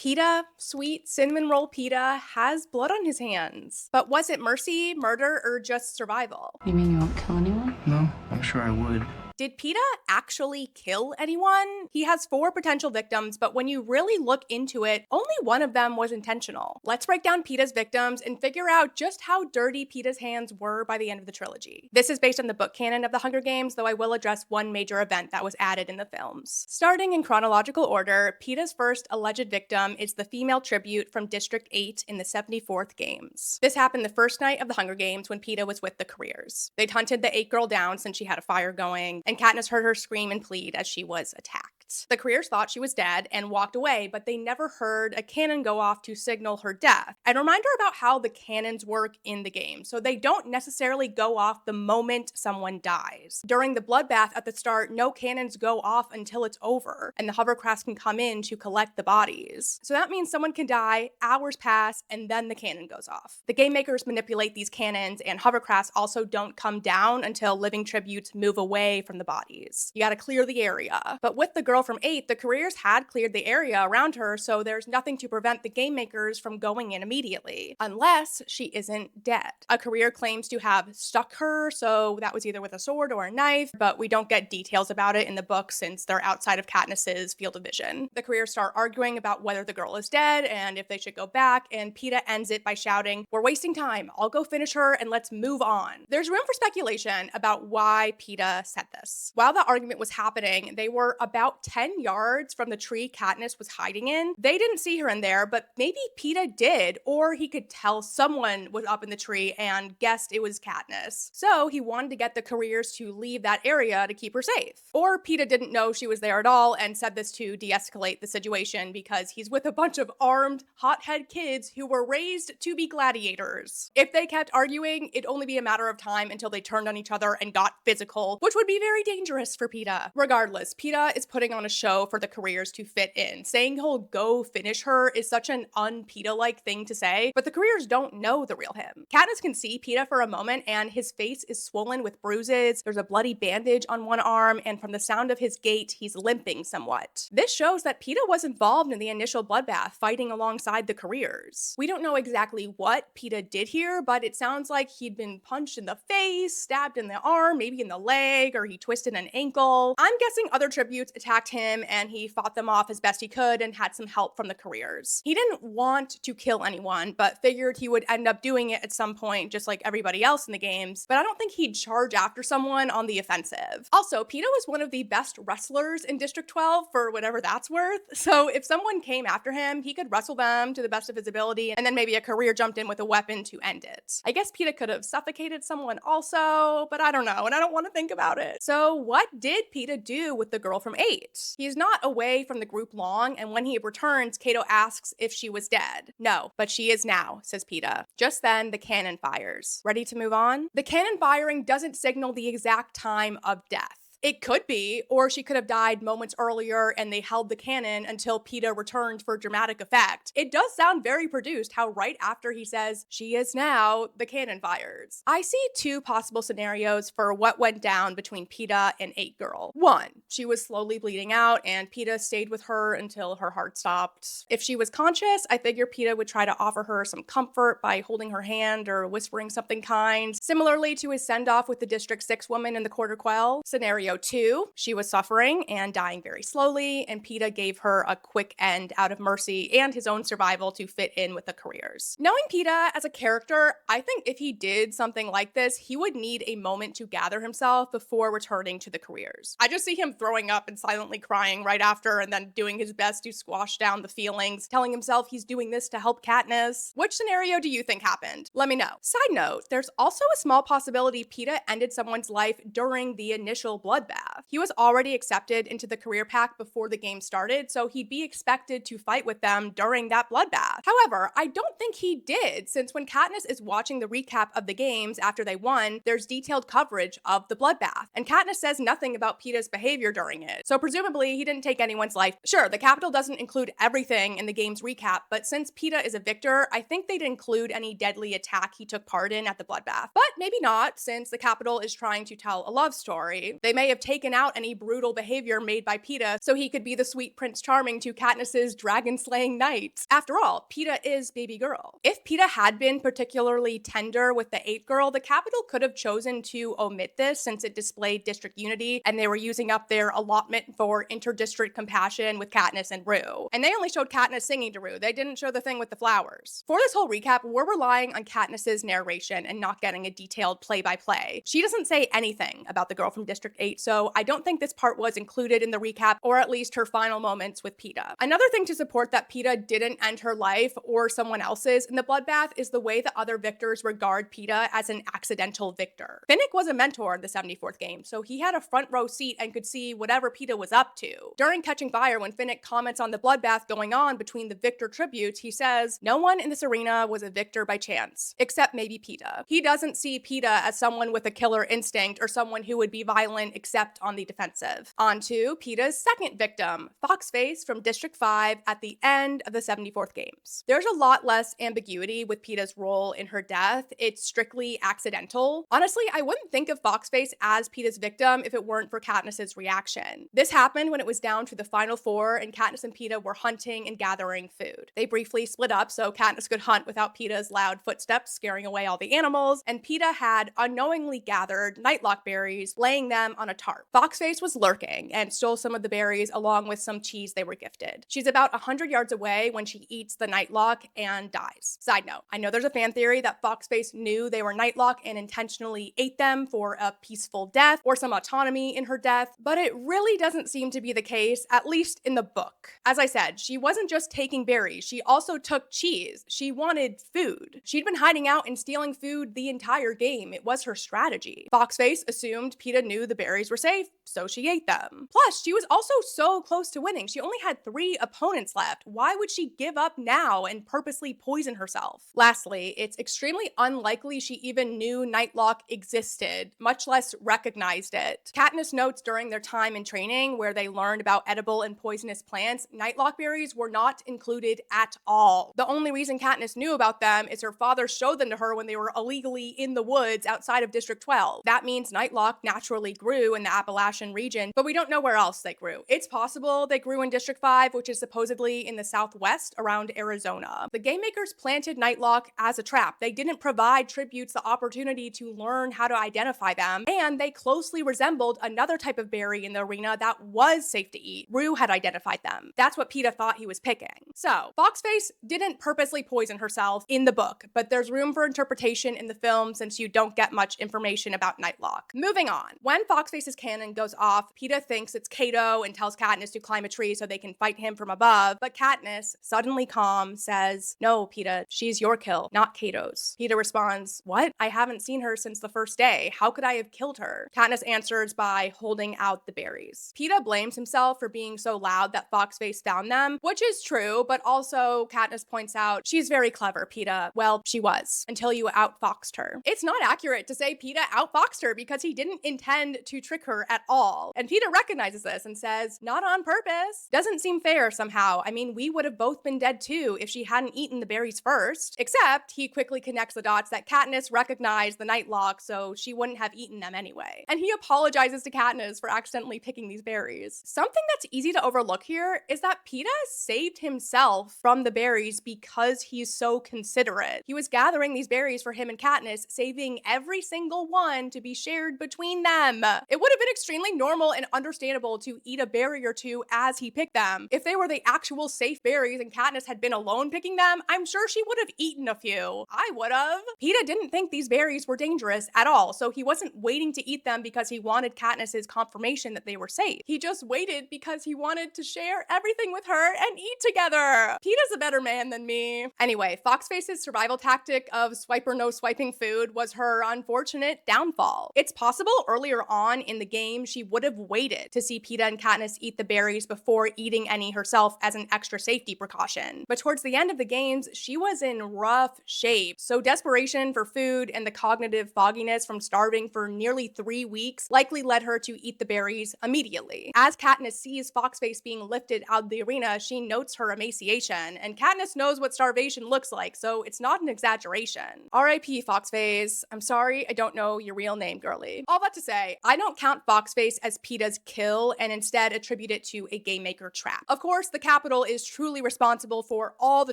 Peeta, sweet cinnamon roll Peeta, has blood on his hands. But was it mercy, murder, or just survival? You mean you won't kill anyone? No, I'm sure I would. Did Peeta actually kill anyone? He has 4 potential victims, but when you really look into it, only one of them was intentional. Let's break down Peeta's victims and figure out just how dirty Peeta's hands were by the end of the trilogy. This is based on the book canon of the Hunger Games, though I will address one major event that was added in the films. Starting in chronological order, Peeta's first alleged victim is the female tribute from District 8 in the 74th Games. This happened the first night of the Hunger Games when Peeta was with the careers. They'd hunted the 8 girl down since she had a fire going, and Katniss heard her scream and plead as she was attacked. The careers thought she was dead and walked away, but they never heard a cannon go off to signal her death. And reminder about how the cannons work in the game. So they don't necessarily go off the moment someone dies. During the bloodbath at the start, no cannons go off until it's over, and the hovercrafts can come in to collect the bodies. So that means someone can die, hours pass, and then the cannon goes off. The game makers manipulate these cannons, and hovercrafts also don't come down until living tributes move away from the bodies. You gotta clear the area. But with the girl from 8, the careers had cleared the area around her, so there's nothing to prevent the game makers from going in immediately, unless she isn't dead. A career claims to have stuck her, so that was either with a sword or a knife, but we don't get details about it in the book since they're outside of Katniss's field of vision. The careers start arguing about whether the girl is dead and if they should go back, and Peeta ends it by shouting, "We're wasting time, I'll go finish her and let's move on." There's room for speculation about why Peeta said this. While the argument was happening, they were about 10 yards from the tree Katniss was hiding in. They didn't see her in there, but maybe Peeta did, or he could tell someone was up in the tree and guessed it was Katniss. So he wanted to get the careers to leave that area to keep her safe. Or Peeta didn't know she was there at all and said this to de-escalate the situation because he's with a bunch of armed, hothead kids who were raised to be gladiators. If they kept arguing, it'd only be a matter of time until they turned on each other and got physical, which would be very dangerous for Peeta. Regardless, Peeta is putting on a show for the careers to fit in. Saying he'll go finish her is such an un-Peeta-like thing to say, but the careers don't know the real him. Katniss can see Peeta for a moment, and his face is swollen with bruises, there's a bloody bandage on one arm, and from the sound of his gait, he's limping somewhat. This shows that Peeta was involved in the initial bloodbath, fighting alongside the careers. We don't know exactly what Peeta did here, but it sounds like he'd been punched in the face, stabbed in the arm, maybe in the leg, or he twisted an ankle. I'm guessing other tributes attacked him and he fought them off as best he could and had some help from the careers. He didn't want to kill anyone, but figured he would end up doing it at some point, just like everybody else in the games, but I don't think he'd charge after someone on the offensive. Also, Peeta was one of the best wrestlers in District 12, for whatever that's worth, so if someone came after him, he could wrestle them to the best of his ability, and then maybe a career jumped in with a weapon to end it. I guess Peeta could have suffocated someone also, but I don't know, and I don't want to think about it. So what did Peeta do with the girl from 8? He's not away from the group long, and when he returns, Cato asks if she was dead. No, but she is now, says Peeta. Just then, the cannon fires. Ready to move on? The cannon firing doesn't signal the exact time of death. It could be, or she could have died moments earlier and they held the cannon until Peeta returned for dramatic effect. It does sound very produced how right after he says, "She is now," the cannon fires. I see 2 possible scenarios for what went down between Peeta and 8 Girl. 1, she was slowly bleeding out and Peeta stayed with her until her heart stopped. If she was conscious, I figure Peeta would try to offer her some comfort by holding her hand or whispering something kind, similarly to his send-off with the District 6 woman in the Quarter Quell. Scenario 2, she was suffering and dying very slowly, and Peeta gave her a quick end out of mercy and his own survival to fit in with the careers. Knowing Peeta as a character, I think if he did something like this, he would need a moment to gather himself before returning to the careers. I just see him throwing up and silently crying right after and then doing his best to squash down the feelings, telling himself he's doing this to help Katniss. Which scenario do you think happened? Let me know. Side note, there's also a small possibility Peeta ended someone's life during the initial bloodbath. He was already accepted into the career pack before the game started, so he'd be expected to fight with them during that bloodbath. However, I don't think he did, since when Katniss is watching the recap of the games after they won, there's detailed coverage of the bloodbath, and Katniss says nothing about Peeta's behavior during it, so presumably he didn't take anyone's life. Sure, the Capitol doesn't include everything in the game's recap, but since Peeta is a victor, I think they'd include any deadly attack he took part in at the bloodbath. But maybe not, since the Capitol is trying to tell a love story. They may may have taken out any brutal behavior made by Peeta so he could be the sweet Prince Charming to Katniss's dragon-slaying knight. After all, Peeta is baby girl. If Peeta had been particularly tender with the 8th girl, the Capitol could have chosen to omit this since it displayed district unity and they were using up their allotment for inter-district compassion with Katniss and Rue. And they only showed Katniss singing to Rue. They didn't show the thing with the flowers. For this whole recap, we're relying on Katniss's narration and not getting a detailed play-by-play. She doesn't say anything about the girl from District 8, so I don't think this part was included in the recap, or at least her final moments with Peeta. Another thing to support that Peeta didn't end her life or someone else's in the bloodbath is the way the other victors regard Peeta as an accidental victor. Finnick was a mentor in the 74th game, so he had a front row seat and could see whatever Peeta was up to. During Catching Fire, when Finnick comments on the bloodbath going on between the victor tributes, he says, "No one in this arena was a victor by chance, except maybe Peeta." He doesn't see Peeta as someone with a killer instinct or someone who would be violent except on the defensive. On to Peeta's second victim, Foxface from District 5 at the end of the 74th games. There's a lot less ambiguity with Peeta's role in her death. It's strictly accidental. Honestly, I wouldn't think of Foxface as Peeta's victim if it weren't for Katniss's reaction. This happened when it was down to the final 4 and Katniss and Peeta were hunting and gathering food. They briefly split up so Katniss could hunt without Peeta's loud footsteps scaring away all the animals, and Peeta had unknowingly gathered Nightlock berries, laying them on a tarp. Foxface was lurking and stole some of the berries along with some cheese they were gifted. She's about 100 yards away when she eats the Nightlock and dies. Side note, I know there's a fan theory that Foxface knew they were Nightlock and intentionally ate them for a peaceful death or some autonomy in her death, but it really doesn't seem to be the case, at least in the book. As I said, she wasn't just taking berries, she also took cheese. She wanted food. She'd been hiding out and stealing food the entire game. It was her strategy. Foxface assumed Peeta knew the berries were safe, so she ate them. Plus, she was also so close to winning. She only had 3 opponents left. Why would she give up now and purposely poison herself? Lastly, it's extremely unlikely she even knew Nightlock existed, much less recognized it. Katniss notes during their time in training where they learned about edible and poisonous plants, Nightlock berries were not included at all. The only reason Katniss knew about them is her father showed them to her when they were illegally in the woods outside of District 12. That means Nightlock naturally grew in the Appalachian region, but we don't know where else they grew. It's possible they grew in District 5, which is supposedly in the southwest around Arizona. The game makers planted Nightlock as a trap. They didn't provide tributes the opportunity to learn how to identify them, and they closely resembled another type of berry in the arena that was safe to eat. Rue had identified them. That's what Peeta thought he was picking. So, Foxface didn't purposely poison herself in the book, but there's room for interpretation in the film since you don't get much information about Nightlock. Moving on. When Foxface's cannon goes off, Peeta thinks it's Cato and tells Katniss to climb a tree so they can fight him from above, but Katniss, suddenly calm, says, "No, Peeta, she's your kill, not Cato's." Peeta responds, "What? I haven't seen her since the first day. How could I have killed her?" Katniss answers by holding out the berries. Peeta blames himself for being so loud that Foxface found them, which is true, but also Katniss points out, "She's very clever, Peeta." Well, she was, until you outfoxed her. It's not accurate to say Peeta outfoxed her because he didn't intend to trick her at all. And Peeta recognizes this and says, "Not on purpose." Doesn't seem fair somehow. I mean, we would have both been dead too if she hadn't eaten the berries first. Except he quickly connects the dots that Katniss recognized the Nightlock, so she wouldn't have eaten them anyway. And he apologizes to Katniss for accidentally picking these berries. Something that's easy to overlook here is that Peeta saved himself from the berries because he's so considerate. He was gathering these berries for him and Katniss, saving every single one to be shared between them. It would have been extremely normal and understandable to eat a berry or two as he picked them. If they were the actual safe berries and Katniss had been alone picking them, I'm sure she would have eaten a few. I would have. Peeta didn't think these berries were dangerous at all, so he wasn't waiting to eat them because he wanted Katniss's confirmation that they were safe. He just waited because he wanted to share everything with her and eat together. Peeta's a better man than me. Anyway, Foxface's survival tactic of swipe or no swiping food was her unfortunate downfall. It's possible earlier on in the game she would have waited to see Peeta and Katniss eat the berries before eating any herself as an extra safety precaution. But towards the end of the games, she was in rough shape, so desperation for food and the cognitive fogginess from starving for nearly 3 weeks likely led her to eat the berries immediately. As Katniss sees Foxface being lifted out of the arena, she notes her emaciation, and Katniss knows what starvation looks like, so it's not an exaggeration. R.I.P. Foxface. I'm sorry, I don't know your real name, girly. All that to say, I don't don't count Foxface as Peeta's kill and instead attribute it to a game maker trap. Of course, the Capitol is truly responsible for all the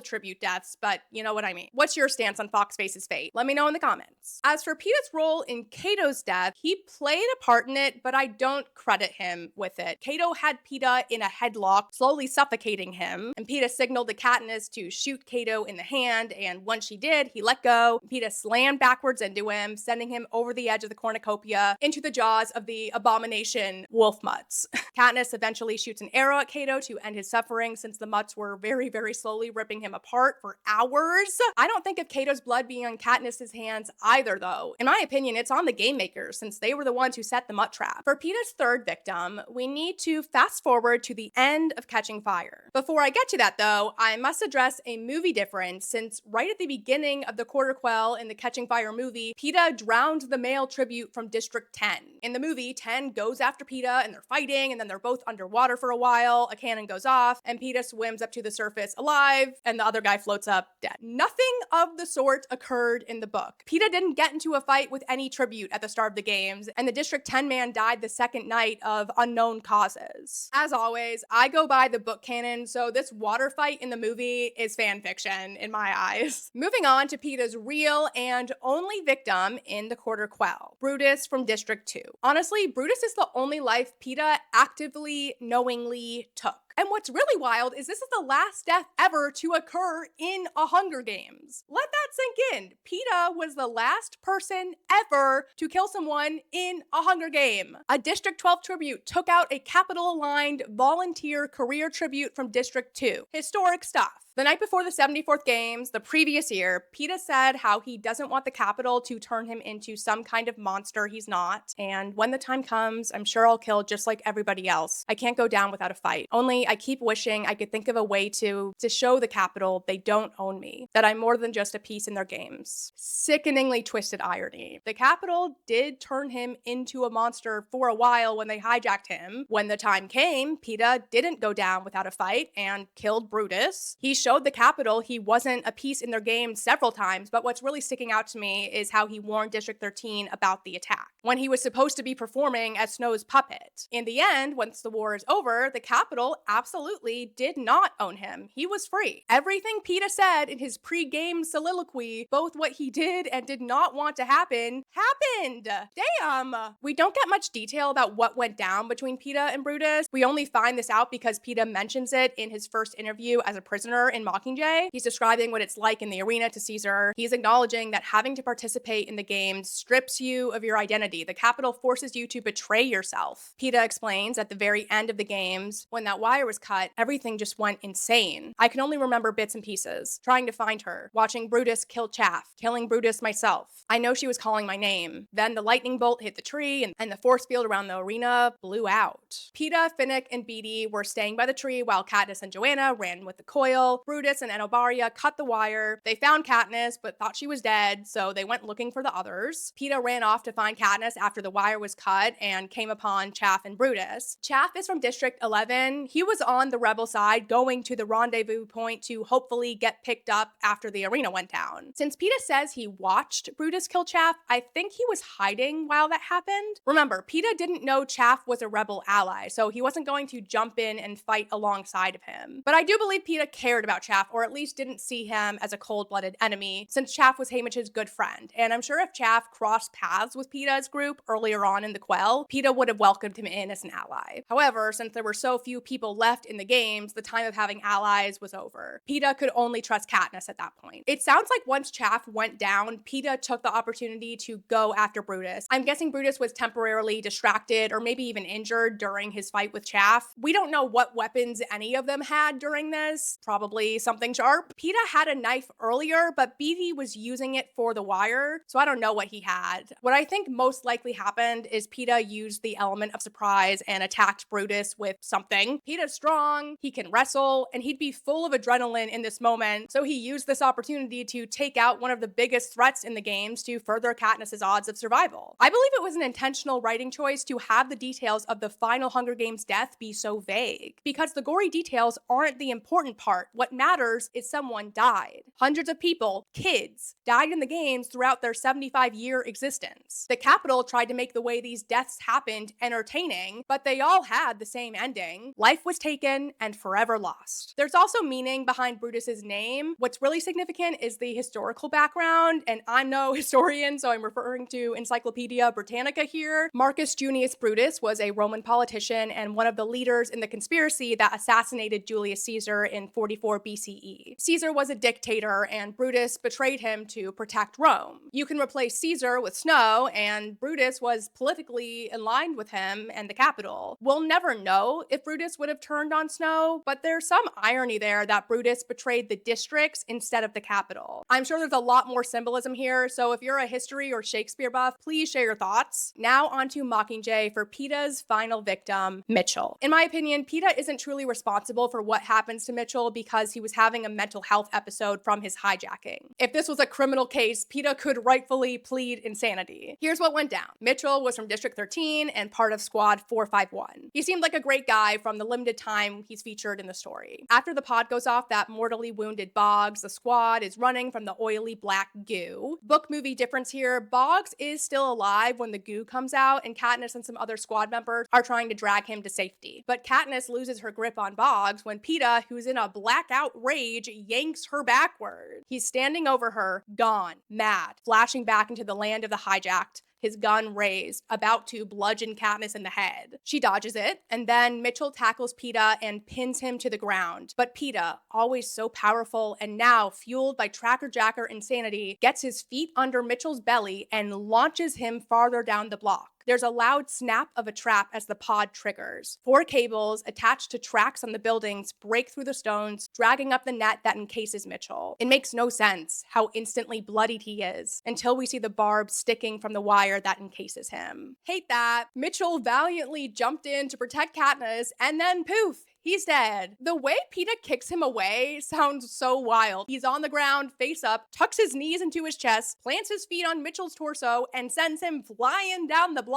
tribute deaths, but you know what I mean. What's your stance on Foxface's fate? Let me know in the comments. As for Peeta's role in Cato's death, he played a part in it, but I don't credit him with it. Cato had Peeta in a headlock, slowly suffocating him, and Peeta signaled to Katniss to shoot Cato in the hand, and once she did, he let go. Peeta slammed backwards into him, sending him over the edge of the cornucopia into the jaws of the abomination wolf mutts. Katniss eventually shoots an arrow at Cato to end his suffering since the mutts were very, very slowly ripping him apart for hours. I don't think of Cato's blood being on Katniss's hands either, though. In my opinion, it's on the game makers since they were the ones who set the mutt trap. For Peeta's third victim, we need to fast forward to the end of Catching Fire. Before I get to that, though, I must address a movie difference since right at the beginning of the Quarter Quell in the Catching Fire movie, Peeta drowned the male tribute from District 10. In the movie, 10 goes after Peeta and they're fighting, and then they're both underwater for a while, a cannon goes off, and Peeta swims up to the surface alive, and the other guy floats up dead. Nothing of the sort occurred in the book. Peeta didn't get into a fight with any tribute at the start of the games, and the District 10 man died the second night of unknown causes. As always, I go by the book canon, so this water fight in the movie is fan fiction in my eyes. Moving on to Peeta's real and only victim in the Quarter Quell, Brutus from District 2. Honestly, Brutus is the only life Peeta actively, knowingly took. And what's really wild is this is the last death ever to occur in a Hunger Games. Let that sink in. Peeta was the last person ever to kill someone in a Hunger Game. A District 12 tribute took out a Capitol-aligned volunteer career tribute from District 2. Historic stuff. The night before the 74th Games, the previous year, Peeta said how he doesn't want the Capitol to turn him into some kind of monster he's not. And when the time comes, I'm sure I'll kill just like everybody else. I can't go down without a fight. Only I keep wishing I could think of a way to show the Capitol they don't own me, that I'm more than just a piece in their games. Sickeningly twisted irony. The Capitol did turn him into a monster for a while when they hijacked him. When the time came, Peeta didn't go down without a fight and killed Brutus. He showed the Capitol he wasn't a piece in their game several times, but what's really sticking out to me is how he warned District 13 about the attack, when he was supposed to be performing as Snow's puppet. In the end, once the war is over, the Capitol absolutely did not own him. He was free. Everything Peeta said in his pre-game soliloquy, both what he did and did not want to happen, happened. Damn! We don't get much detail about what went down between Peeta and Brutus. We only find this out because Peeta mentions it in his first interview as a prisoner in Mockingjay. He's describing what it's like in the arena to Caesar. He's acknowledging that having to participate in the games strips you of your identity. The Capitol forces you to betray yourself. Peeta explains at the very end of the games, when that wire was cut, everything just went insane. I can only remember bits and pieces. Trying to find her, watching Brutus kill Chaff, killing Brutus myself. I know she was calling my name. Then the lightning bolt hit the tree and the force field around the arena blew out. Peeta, Finnick, and Beetee were staying by the tree while Katniss and Joanna ran with the coil. Brutus and Enobaria cut the wire. They found Katniss, but thought she was dead, so they went looking for the others. Peeta ran off to find Katniss after the wire was cut and came upon Chaff and Brutus. Chaff is from District 11. He was on the rebel side, going to the rendezvous point to hopefully get picked up after the arena went down. Since Peeta says he watched Brutus kill Chaff, I think he was hiding while that happened. Remember, Peeta didn't know Chaff was a rebel ally, so he wasn't going to jump in and fight alongside of him. But I do believe Peeta cared about Chaff, or at least didn't see him as a cold-blooded enemy, since Chaff was Haymitch's good friend. And I'm sure if Chaff crossed paths with Peeta's group earlier on in the Quell, Peeta would have welcomed him in as an ally. However, since there were so few people left in the games, the time of having allies was over. Peeta could only trust Katniss at that point. It sounds like once Chaff went down, Peeta took the opportunity to go after Brutus. I'm guessing Brutus was temporarily distracted or maybe even injured during his fight with Chaff. We don't know what weapons any of them had during this. Probably something sharp. Peeta had a knife earlier, but Beetee was using it for the wire, so I don't know what he had. What I think most likely happened is Peeta used the element of surprise and attacked Brutus with something. Peeta's strong, he can wrestle, and he'd be full of adrenaline in this moment, so he used this opportunity to take out one of the biggest threats in the games to further Katniss's odds of survival. I believe it was an intentional writing choice to have the details of the final Hunger Games death be so vague, because the gory details aren't the important part. What What matters is someone died. Hundreds of people, kids, died in the games throughout their 75-year existence. The Capitol tried to make the way these deaths happened entertaining, but they all had the same ending. Life was taken and forever lost. There's also meaning behind Brutus's name. What's really significant is the historical background, and I'm no historian, so I'm referring to Encyclopedia Britannica here. Marcus Junius Brutus was a Roman politician and one of the leaders in the conspiracy that assassinated Julius Caesar in 44 BCE. Caesar was a dictator, and Brutus betrayed him to protect Rome. You can replace Caesar with Snow, and Brutus was politically aligned with him and the Capitol. We'll never know if Brutus would have turned on Snow, but there's some irony there that Brutus betrayed the districts instead of the Capitol. I'm sure there's a lot more symbolism here, so if you're a history or Shakespeare buff, please share your thoughts. Now onto Mockingjay for Peeta's final victim, Mitchell. In my opinion, Peeta isn't truly responsible for what happens to Mitchell because he was having a mental health episode from his hijacking. If this was a criminal case, Peeta could rightfully plead insanity. Here's what went down. Mitchell was from District 13 and part of Squad 451. He seemed like a great guy from the limited time he's featured in the story. After the pod goes off that mortally wounded Boggs, the squad is running from the oily black goo. Book movie difference here, Boggs is still alive when the goo comes out, and Katniss and some other squad members are trying to drag him to safety. But Katniss loses her grip on Boggs when Peeta, who's in a blackout rage, yanks her backward. He's standing over her, gone, mad, flashing back into the land of the hijacked, his gun raised, about to bludgeon Katniss in the head. She dodges it, and then Mitchell tackles Peeta and pins him to the ground. But Peeta, always so powerful and now fueled by Tracker Jacker insanity, gets his feet under Mitchell's belly and launches him farther down the block. There's a loud snap of a trap as the pod triggers. 4 cables attached to tracks on the buildings break through the stones, dragging up the net that encases Mitchell. It makes no sense how instantly bloodied he is until we see the barb sticking from the wire that encases him. Hate that. Mitchell valiantly jumped in to protect Katniss, and then poof, he's dead. The way Peeta kicks him away sounds so wild. He's on the ground, face up, tucks his knees into his chest, plants his feet on Mitchell's torso, and sends him flying down the block.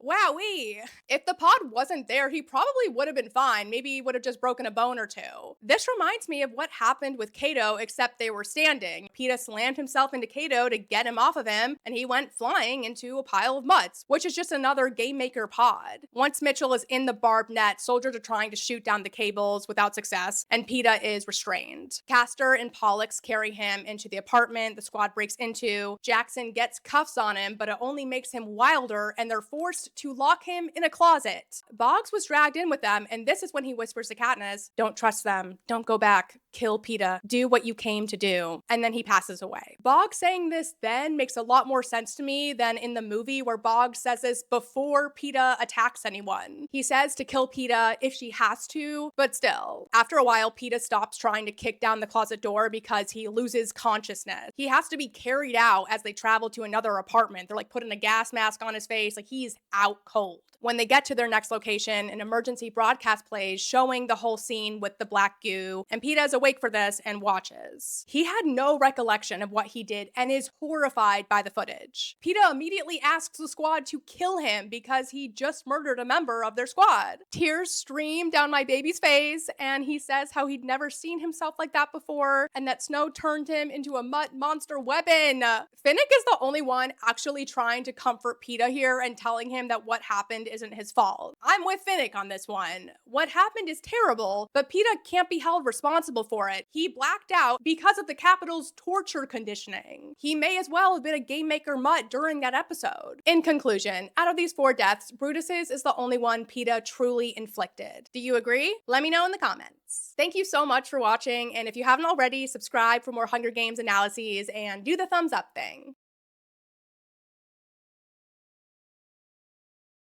Wowee. If the pod wasn't there, he probably would have been fine. Maybe he would have just broken a bone or two. This reminds me of what happened with Cato, except they were standing. Peeta slammed himself into Cato to get him off of him, and he went flying into a pile of mutts, which is just another Game Maker pod. Once Mitchell is in the barbed net, soldiers are trying to shoot down the cables without success, and Peeta is restrained. Castor and Pollux carry him into the apartment the squad breaks into. Jackson gets cuffs on him, but it only makes him wilder, and they're forced to lock him in a closet. Boggs was dragged in with them, and this is when he whispers to Katniss, "Don't trust them. Don't go back. Kill Peeta. Do what you came to do." And then he passes away. Boggs saying this then makes a lot more sense to me than in the movie where Boggs says this before Peeta attacks anyone. He says to kill Peeta if she has to, but still. After a while, Peeta stops trying to kick down the closet door because he loses consciousness. He has to be carried out as they travel to another apartment. They're like putting a gas mask on his face, like he's out cold. When they get to their next location, an emergency broadcast plays showing the whole scene with the black goo, and Peeta is awake for this and watches. He had no recollection of what he did and is horrified by the footage. Peeta immediately asks the squad to kill him because he just murdered a member of their squad. Tears stream down my baby's face, and he says how he'd never seen himself like that before, and that Snow turned him into a mutt monster weapon. Finnick is the only one actually trying to comfort Peeta here and telling him that what happened isn't his fault. I'm with Finnick on this one. What happened is terrible, but Peeta can't be held responsible for it. He blacked out because of the Capitol's torture conditioning. He may as well have been a Game Maker mutt during that episode. In conclusion, out of these 4 deaths, Brutus's is the only one Peeta truly inflicted. Do you agree? Let me know in the comments. Thank you so much for watching, and if you haven't already, subscribe for more Hunger Games analyses and do the thumbs up thing.